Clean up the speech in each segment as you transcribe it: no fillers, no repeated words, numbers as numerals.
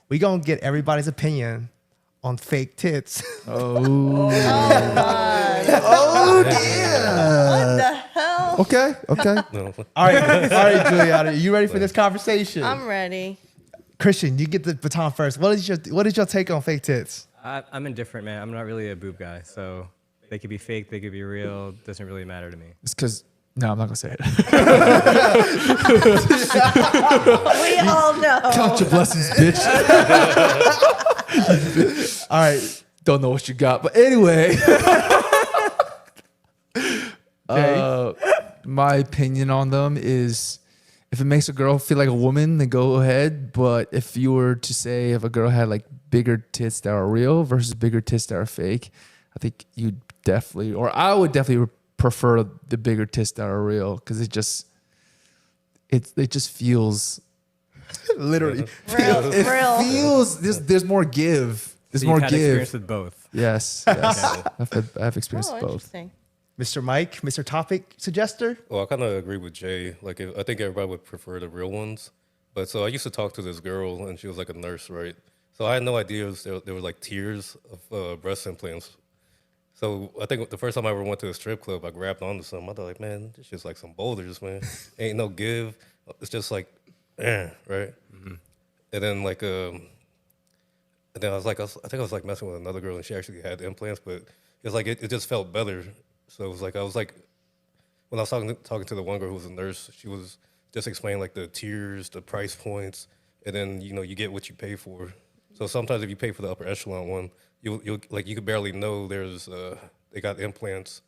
we gonna get everybody's opinion on fake tits. Oh yeah. What the hell? Okay. No. All right, Juliana, you ready for this conversation? I'm ready. Christian, you get the baton first. What is your take on fake tits? I'm indifferent, man. I'm not really a boob guy, so they could be fake, they could be real. Doesn't really matter to me. It's because no, I'm not gonna say it. We all know. Count your blessings, bitch. All right. Don't know what you got, but anyway. My opinion on them is, if it makes a girl feel like a woman, then go ahead. But if you were to say if a girl had like bigger tits that are real versus bigger tits that are fake, I think you'd definitely, or I would definitely prefer the bigger tits that are real, because it just feels Literally. Real. feels there's more give. There's So more you've had experience give. with both. Yes. I've experienced Oh, both. interesting. Mr. Mike, Mr. Topic Suggester. Well, I kind of agree with Jay. Like, I think everybody would prefer the real ones. But so I used to talk to this girl, and she was like a nurse, right? So I had no idea there were like tiers of breast implants. So I think the first time I ever went to a strip club, I grabbed onto something. I thought, like, man, this shit's like some boulders, man. Ain't no give. It's just like, right? Mm-hmm. And then like, and then I think I was like messing with another girl, and she actually had implants, but it's like it just felt better. So it was like when I was talking to the one girl who was a nurse, she was just explaining like the tiers, the price points, and then you get what you pay for. So sometimes if you pay for the upper echelon one, you could barely know they got implants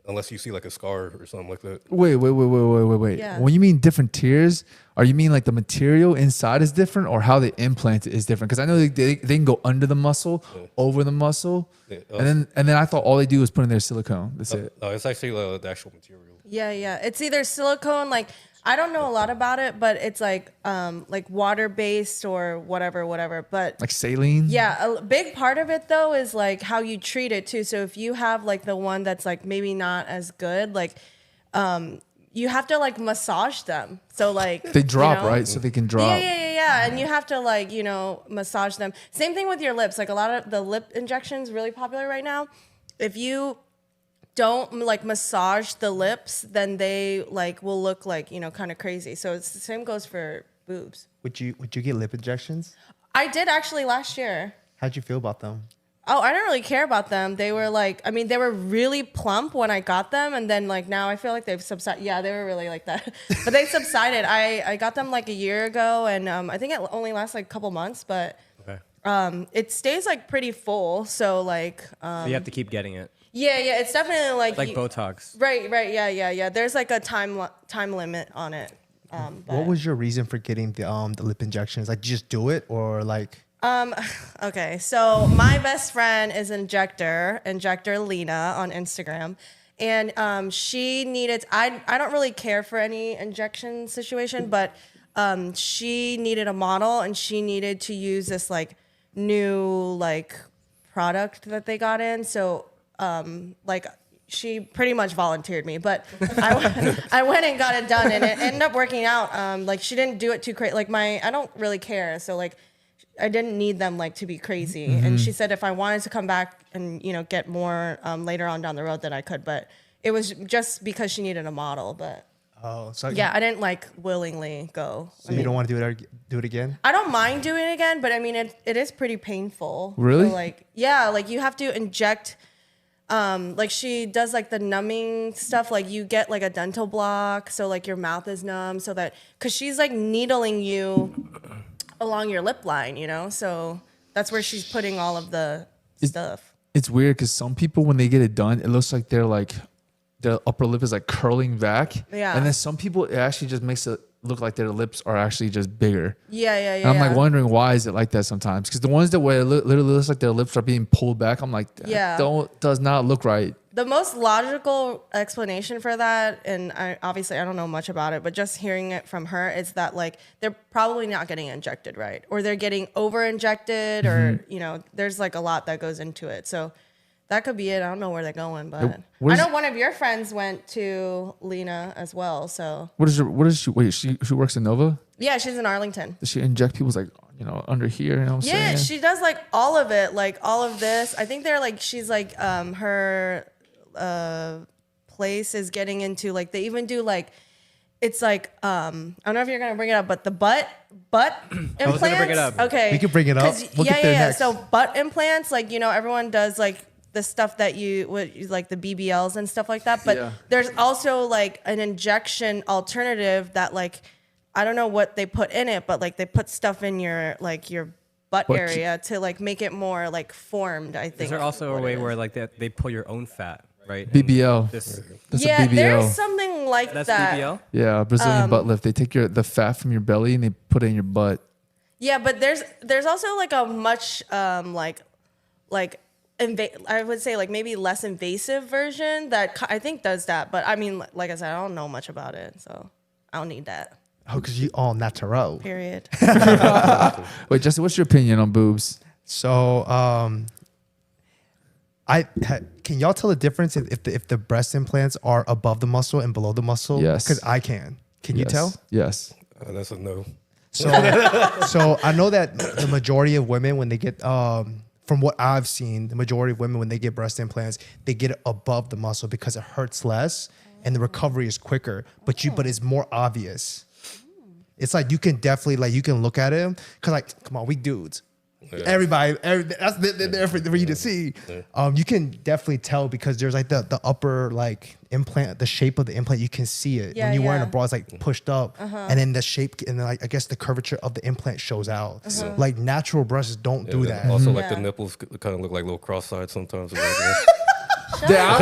unless you see like a scar or something like that. Wait. Yeah. When you mean different tiers, are you mean like the material inside is different, or how they implant it is different? Because I know they can go under the muscle, over the muscle, and then I thought all they do is put in their silicone. That's it. No, it's actually the actual material. Yeah. It's either silicone, like I don't know a lot about it, but it's like water based or whatever. But Like saline. yeah, a big part of it though is like how you treat it too. So if you have like the one that's like maybe not as good, like you have to like massage them. So like They drop, right? So they can drop. Yeah. And you have to like, massage them. Same thing with your lips. Like a lot of the lip injections really popular right now. If you don't like massage the lips, then they like will look like, kind of crazy. So it's the same goes for boobs. Would you get lip injections? I did actually last year. How'd you feel about them? Oh, I didn't really care about them. They were like, they were really plump when I got them. And then like now I feel like they've subsided. Yeah, they were really like that. But they subsided. I got them like a year ago. And I think it only lasts like a couple months. But it stays like pretty full. So like. So you have to keep getting it. Yeah. It's definitely like. Like Botox. Right. Yeah. There's like a time limit on it. What was your reason for getting the lip injections? Like, just do it, or like? Okay, so my best friend is Injector Lena on Instagram. And she needed, I don't really care for any injection situation, but she needed a model and she needed to use this like new like product that they got in. So like she pretty much volunteered me, but I went and got it done and it ended up working out. Like she didn't do it too crazy. Like I don't really care. So like I didn't need them like to be crazy. Mm-hmm. And she said if I wanted to come back and, get more later on down the road that I could, but it was just because she needed a model. But so yeah, I didn't like willingly go. So you don't want to do it again? I don't mind doing it again, but I mean, it is pretty painful. Really? So, like, yeah, like you have to inject, like she does like the numbing stuff. Like you get like a dental block. So like your mouth is numb so that, cause she's like needling you along your lip line, so that's where she's putting all of the stuff. It's weird because some people, when they get it done, it looks like their upper lip is like curling back. Yeah. And then some people, it actually just makes it look like their lips are actually just bigger. Yeah. And I'm like wondering why is it like that sometimes? Because the ones that where it literally looks like their lips are being pulled back, I'm like, that does not look right. The most logical explanation for that, and I don't know much about it, but just hearing it from her is that like they're probably not getting injected right, or they're getting over injected, or there's like a lot that goes into it. So that could be it. I don't know where they're going, but I know one of your friends went to Lena as well. So what is she? Wait, she works in Nova. Yeah, she's in Arlington. Does she inject people's like, you know, under here? You know what I'm Yeah, saying? she does like all of it, like all of this. I think they're like she's like her place is getting into like they even do like it's like I don't know if you're gonna bring it up, but the butt implants. I was gonna bring it up. Okay, We can bring it up. 'Cause- We'll get there next. So butt implants, like you know, everyone does like the stuff that like the BBLs and stuff like that. But Yeah. there's also like an injection alternative that like I don't know what they put in it, but like they put stuff in your butt What- area to like make it more like formed. I think. Is there also a what way it where is. like they pull your own fat, right? BBL. This, That's Yeah, a BBL. there's something like that's that. BBL. Yeah, Brazilian butt lift. They take the fat from your belly and they put it in your butt. Yeah, but there's also like a much I would say like maybe less invasive version that I think does that. But I mean, like I said, I don't know much about it, so I don't need that. Oh, because you all natural. Period. Wait, Jesse, what's your opinion on boobs? So, can y'all tell the difference if the breast implants are above the muscle and below the muscle? Yes. Because I can. Can you Yes. tell? Yes. That's a no. So, so I know that the majority of women when they get, from what I've seen, the majority of women when they get breast implants, they get it above the muscle because it hurts less and the recovery is quicker. But it's more obvious. It's like you can definitely you can look at it because like come on, we dudes. Yeah. Everybody, that's there for you to see. You can definitely tell because there's like the upper like implant, the shape of the implant. You can see it Yeah, when you're wearing a yeah. bra. It's like pushed up, and then the shape and then like I guess the curvature of the implant shows out. Like natural breasts don't do And that. Also, like Yeah. the nipples kind of look like little cross-eyed sometimes. Yeah,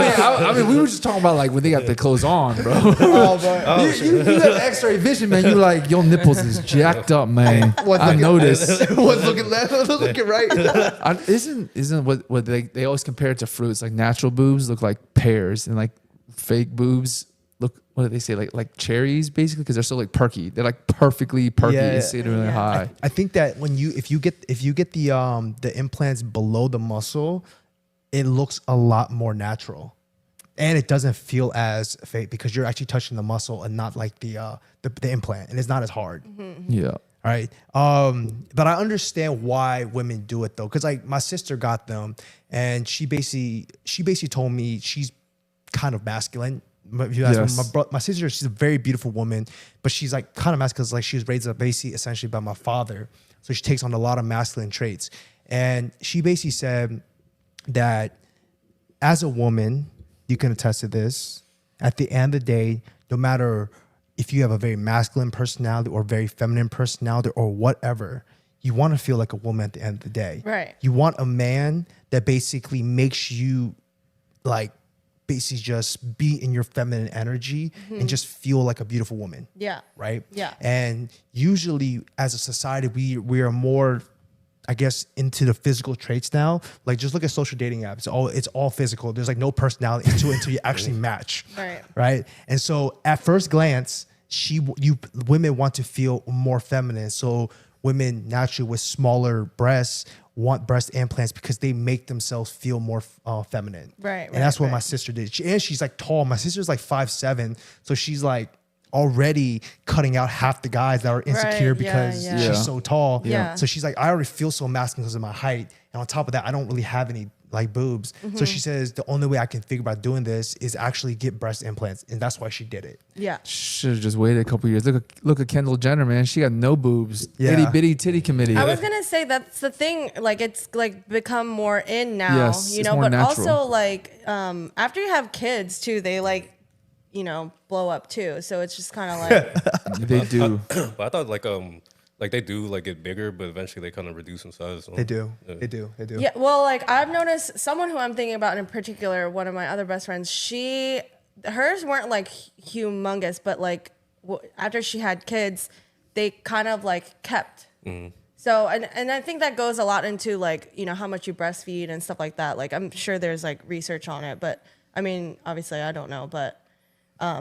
I mean, we were just talking about like when they got the clothes on, bro. You have X-ray vision, man. You like your nipples is jacked up, man. I noticed. What's looking left? What's looking right? Isn't what they always compare it to fruits? Like natural boobs look like pears, and like fake boobs look, what do they say, like cherries, basically, because they're so like perky. They're like perfectly perky Yeah. and sitting really Yeah. high. I think that when if you get the implants below the muscle, it looks a lot more natural, and it doesn't feel as fake because you're actually touching the muscle and not like the implant, and it's not as hard. Yeah. All right. But I understand why women do it though, because like my sister got them, and she basically told me she's kind of masculine. If you ask Yes. me, my sister, she's a very beautiful woman, but she's like kind of masculine because like she was raised up basically essentially by my father, so she takes on a lot of masculine traits. And she basically said that as a woman, you can attest to this. At the end of the day, no matter if you have a very masculine personality or very feminine personality or whatever, you want to feel like a woman at the end of the day. Right. You want a man that basically makes you like basically just be in your feminine energy and just feel like a beautiful woman. Yeah. Right? Yeah. And usually as a society, we are more, I guess, into the physical traits now. Like just look at social dating apps. It's all physical. There's like no personality until you actually match. Right. Right. And so at first glance, women want to feel more feminine. So women naturally with smaller breasts want breast implants because they make themselves feel more feminine. Right, And that's what right. my sister did. And she's like tall. My sister's like 5'7". So she's like already cutting out half the guys that are insecure Right, yeah, because yeah. Yeah. she's so tall. Yeah. So she's like, I already feel so masculine because of my height. And on top of that, I don't really have any like boobs. So she says the only way I can figure about doing this is actually get breast implants. And that's why she did it. Yeah. Should have just waited a couple years. Look at Kendall Jenner, man. She got no boobs. Yeah. Itty bitty titty committee. I was gonna say that's the thing. Like it's like become more in now, Yes, you it's know. more But natural. also like after you have kids too, they like blow up too. So it's just kind of like They do. But I thought like they do like get bigger, but eventually they kind of reduce in size. So. They do. Yeah. They do. They do. yeah. Well, like I've noticed someone who I'm thinking about in particular, one of my other best friends. Hers weren't like humongous, but like after she had kids, they kind of like kept. So, and I think that goes a lot into like, how much you breastfeed and stuff like that. Like, I'm sure there's like research on it, but I mean, obviously I don't know, but I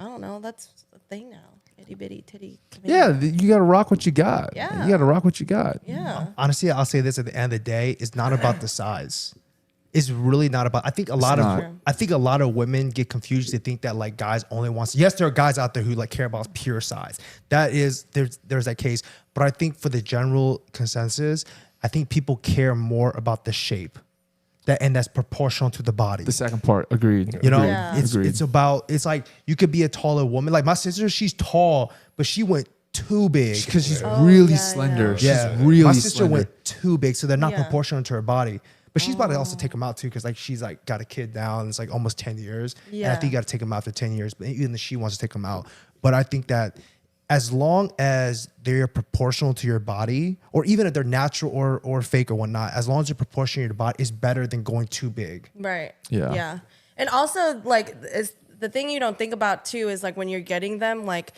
don't know. That's the thing now. Itty bitty titty. Yeah, you got to rock what you got. Yeah. You got to rock what you got. Yeah. Honestly, I'll say this at the end of the day, it's not about the size. is really not about. I think a lot not. of women get confused. They think that like guys only want. Yes, there are guys out there who like care about pure size. That is there's that case. But I think for the general consensus, I think people care more about the shape, that's proportional to the body. The second part, agreed. You know, Agreed. Yeah. it's like you could be a taller woman. Like my sister, she's tall, but she went too big. Because she's really yeah, slender. Yeah, She's really my sister slender. went too big, so they're not Yeah. proportional to her body. But she's about to also take them out too, because like she's like got a kid now, and it's like almost 10 years. And I Yeah. think you got to take them out after 10 years. But even if she wants to take them out, but I think that as long as they're proportional to your body, or even if they're natural or fake or whatnot, as long as they're proportional to your body, is better than going too big. Right. Yeah. Yeah. And also, like, is the thing you don't think about too is like when you're getting them, like,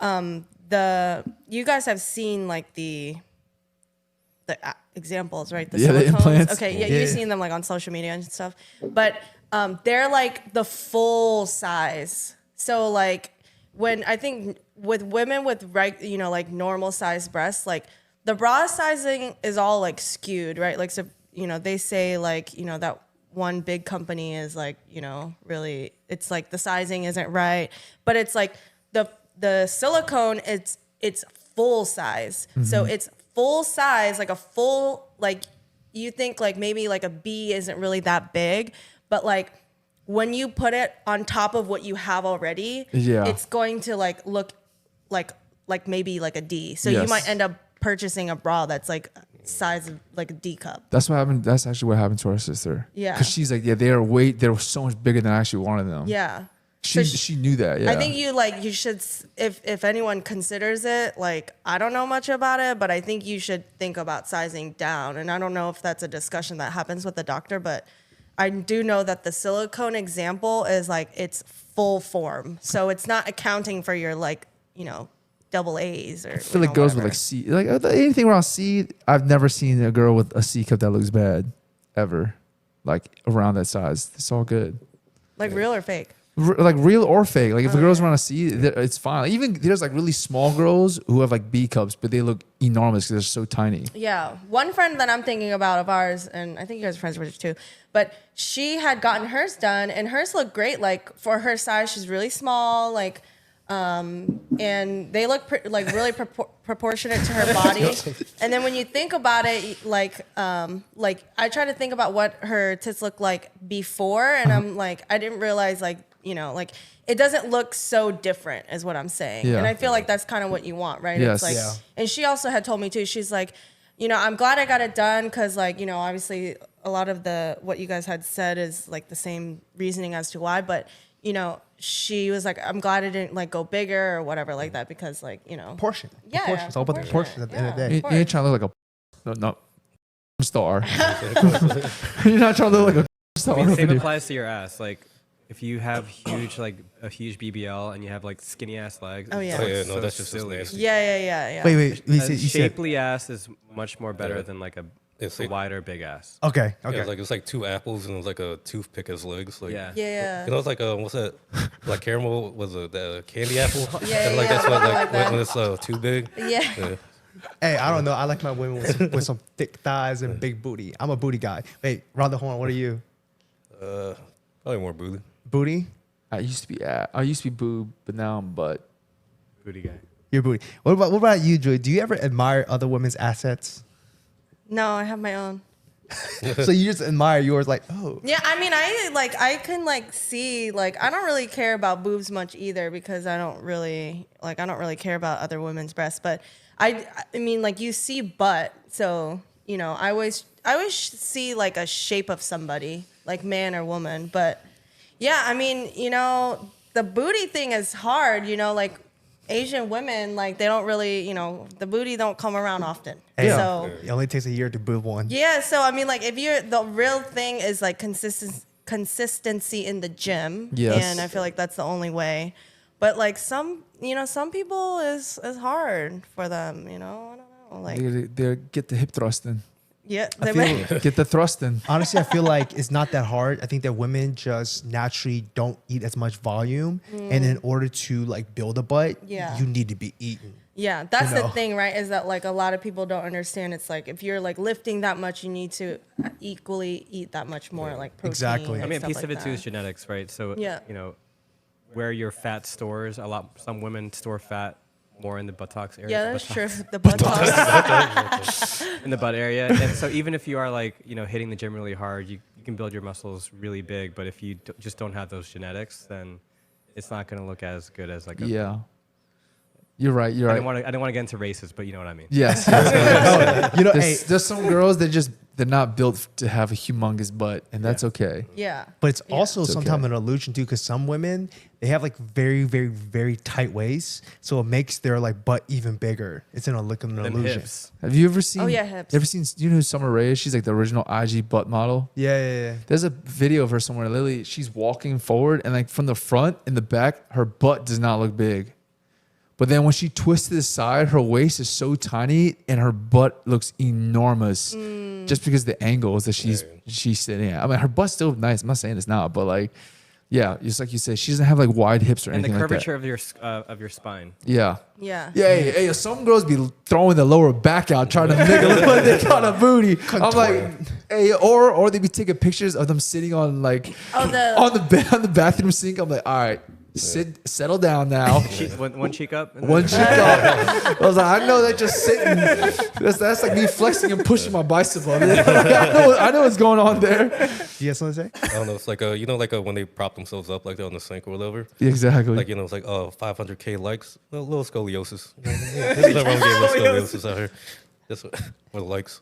you guys have seen like the examples, right? Yeah, the silicones. implants. Okay, yeah, Yeah. you've seen them like on social media and stuff, but they're like the full size. So like when I think with women with like normal size breasts, like the bra sizing is all like skewed, right? Like, so they say like that one big company is like really, it's like the sizing isn't right, but it's like the silicone, it's full size. So it's full size, like a full, like you think like maybe like a B isn't really that big, but like when you put it on top of what you have already, Yeah. it's going to like look like maybe like a D. So you Yes. might end up purchasing a bra that's like size of like a D cup. That's what happened. That's actually what happened to our sister. Yeah. Because she's like, yeah, they were so much bigger than I actually wanted them. Yeah. She So she knew that. Yeah. I think you should, if anyone considers it, like, I don't know much about it, but I think you should think about sizing down. And I don't know if that's a discussion that happens with the doctor, but I do know that the silicone example is like, it's full form. So it's not accounting for your like, double A's or I feel like girls with whatever. like C, like anything around C. I've never seen a girl with a C cup that looks bad, ever. Like around that size, it's all good. Like real or fake? Like real or fake. Like if a girl's around a C, it's fine. Even there's like really small girls who have like B cups, but they look enormous because they're so tiny. Yeah. One friend that I'm thinking about of ours, and I think you guys are friends with her too, but she had gotten hers done and hers looked great. Like for her size, she's really small, like, and they look really proportionate to her body. And then when you think about it, like I try to think about what her tits look like before, and I'm like, I didn't realize like, like it doesn't look so different is what I'm saying. Yeah. And I feel like that's kind of what you want, right? Yes. It's like, Yeah. and she also had told me too, she's like, I'm glad I got it done because like, obviously a lot of what you guys had said is like the same reasoning as to why, but she was like, I'm glad it didn't like go bigger or whatever like that because like, Portion. Yeah, Proportion. It's all about the proportions at the end of the yeah. day. You ain't trying to look like a no star. You're not trying to look like a star. I mean, same Dude. applies to your ass. Like, if you have a huge BBL and you have like skinny ass legs. Oh, yeah. it's, Oh, like, yeah, no, so that's just silly. nasty. Yeah. Wait. You A said shapely ass is much more better Yeah. than like a It's like- wider big ass. okay. Yeah, it's like two apples and it was like a toothpick as legs. Like, Yeah. Yeah. it's like what's that? Like caramel was the candy apple. Yeah, and like yeah, that's what something like like when it's too big. Yeah. Yeah. Hey, I don't know. I like my women with some thick thighs and big booty. I'm a booty guy. Wait, round the horn. What are you? Probably more booty. Booty? I used to be boob, but now I'm butt. Booty guy. You're booty. What about you, Joy? Do you ever admire other women's assets? No, I have my own. So you just admire yours, like, oh. Yeah, I mean, I can like see, like, I don't really care about boobs much either because I don't really care about other women's breasts. But I mean, like, you see butt, so I always see like a shape of somebody, like man or woman. But yeah, I mean, the booty thing is hard. Like Asian women, like they don't really, the booty don't come around often. Hey, So. it only takes a year to boob one. Yeah, so I mean, like, if the real thing is like consistency in the gym, Yes. and I feel like that's the only way. But like some people is hard for them, I don't know, like They get the hip thrusting. yeah, I they feel- might- Get the thrusting. Honestly, I feel like it's not that hard. I think that women just naturally don't eat as much volume, and in order to like build a butt, Yeah. you need to be eating. Yeah, that's You know. the thing, right? Is that like a lot of people don't understand. It's like if you're like lifting that much, you need to equally eat that much more, like protein. Exactly. And I mean, a stuff piece like of it too that. is genetics, right? So, Yeah. you know, where your fat stores, some women store fat more in the buttocks area. Yeah, that's buttocks, true. The buttocks. in the butt area. And so even if you are like, you know, hitting the gym really hard, you can build your muscles really big. But if you just don't have those genetics, then it's not going to look as good as like a. Yeah. You're right. You're I right. didn't want to get into races, but you know what I mean. Yes. yes. You know, There's some girls that they're not built to have a humongous butt, and that's okay. Yeah. but it's also It's sometimes okay. an illusion too, because some women they have like very, very, very tight waists, so it makes their like butt even bigger. It's an Them illusion. hips. Have you ever seen? Oh, yeah, hips. You ever seen? You know who Summer Rae is? She's like the original IG butt model. Yeah. There's a video of her somewhere. Literally, she's walking forward, and like from the front and the back, her butt does not look big. But then when she twists to the side, her waist is so tiny, and her butt looks enormous, just because the angles that she's sitting at. I mean, her butt's still nice. I'm not saying it's not, but like, yeah, just like you said, she doesn't have like wide hips or And the anything like that. curvature of your spine. Yeah. Yeah. Yeah, hey, some girls be throwing the lower back out, trying to make it look like they got a booty. I'm like, hey, or they be taking pictures of them sitting on like Oh, the on the bathroom sink. I'm like, all right, settle down now. One cheek up. And One then- cheek up. I was like, I know they're just sitting. That's like me flexing and pushing my bicycle. I know what's going on there. Do you have something to say? I don't know. It's like you know, like when they prop themselves up, like they're on the sink or whatever. Exactly. Like, you know, it's like 500K likes, a little scoliosis. There's nothing wrong with getting a little scoliosis out here. Just for the likes.